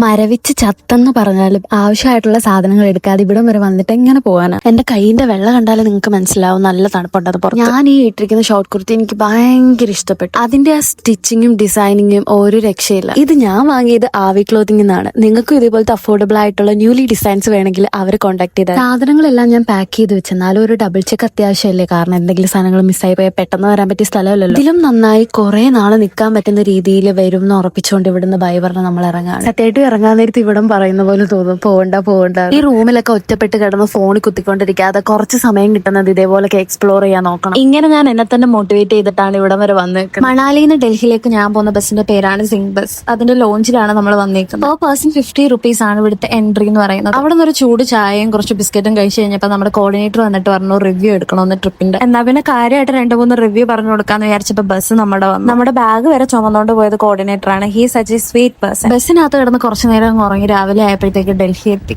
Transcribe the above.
മരവിച്ച് ചത്തെന്ന് പറഞ്ഞാലും ആവശ്യമായിട്ടുള്ള സാധനങ്ങൾ എടുക്കാതെ ഇവിടം വരെ വന്നിട്ട് എങ്ങനെ പോകാനാ? എന്റെ കൈയിന്റെ വെള്ള കണ്ടാലേ നിങ്ങൾക്ക് മനസ്സിലാവും നല്ല തണുപ്പുണ്ടത് പുറത്ത്. ഞാൻ ഈ ഇട്ടിരിക്കുന്ന ഷോർട്ട് കുർത്തി എനിക്ക് ഭയങ്കര ഇഷ്ടപ്പെട്ടു. അതിന്റെ ആ സ്റ്റിച്ചിങ്ങും ഡിസൈനിങ്ങും ഒരു രക്ഷയില്ല. ഇത് ഞാൻ വാങ്ങിയത് ആവി ക്ലോത്തിങ് നിന്നാണ്. നിങ്ങൾക്കും ഇതേപോലത്തെ അഫോർഡബിൾ ആയിട്ടുള്ള ന്യൂലി ഡിസൈൻസ് വേണമെങ്കിൽ അവരെ കോൺടാക്ട് ചെയ്താൽ. സാധനങ്ങളെല്ലാം ഞാൻ പാക്ക് ചെയ്ത് വെച്ചെന്നാലും ഒരു ഡബിൾ ചെക്ക് അത്യാവശ്യമല്ലേ? കാരണം എന്തെങ്കിലും സാധനങ്ങൾ മിസ്സായി പോയാൽ പെട്ടെന്ന് വരാൻ പറ്റിയ സ്ഥലമല്ലല്ലോ. ഇതിലും നന്നായി കുറെ നാള് നിൽക്കാൻ പറ്റുന്ന രീതിയിൽ വരും എന്ന് ഉറപ്പിച്ചുകൊണ്ട് ഇവിടുന്ന് ബൈ പറഞ്ഞ് നമ്മൾ ഇറങ്ങാണ്. സത്യമായിട്ട് ഇറങ്ങാൻ നേരത്ത് ഇവിടം പറയുന്ന പോലെ തോന്നും, പോവണ്ട. ഈ റൂമിലൊക്കെ ഒറ്റപ്പെട്ട് കിടന്ന് ഫോണിൽ കുത്തിക്കൊണ്ടിരിക്കാതെ കുറച്ച് സമയം കിട്ടുന്നത് ഇതേപോലൊക്കെ എക്സ്പ്ലോർ ചെയ്യാൻ നോക്കണം. ഇങ്ങനെ ഞാൻ എന്നെ തന്നെ മോട്ടിവേറ്റ് ചെയ്തിട്ടാണ് ഇവിടം വരെ വന്നേക്കുന്നത്. മണാലിയിൽ നിന്ന് ഡൽഹിയിലേക്ക് ഞാൻ പോകുന്ന ബസ്സിന്റെ പേരാണ് സിംഗ് ബസ്. അതിന്റെ ലോഞ്ചിലാണ് നമ്മൾ വന്നേക്കുന്നത്. പെർ പേഴ്സൺ 50 rupees ആണ് ഇവിടുത്തെ എൻട്രി എന്ന് പറയുന്നത്. അവിടെ നിന്ന് ഒരു ചൂട് ചായയും കുറച്ച് ബിസ്ക്കറ്റും കഴിച്ചു കഴിഞ്ഞപ്പോൾ നമ്മുടെ കോർഡിനേറ്റർ വന്നിട്ട് പറഞ്ഞു റിവ്യൂ എടുക്കണമെന്ന് ട്രിപ്പിന്റെ. എന്നാ പിന്നെ കാര്യമായിട്ട് 2-3 റിവ്യൂ പറഞ്ഞു കൊടുക്കാന്ന് വിചാരിച്ചപ്പോൾ ബസ് നമ്മുടെ ബാഗ് വരെ ചുമന്നുകൊണ്ട് പോയത് കോർഡിനേറ്റർ ആണ്. He such a sweet person. ബസ്സിനകത്ത് കിടന്ന് കുറച്ചു നേരം ഉറങ്ങി രാവിലെ ആയപ്പോഴത്തേക്ക് ഡൽഹി എത്തി.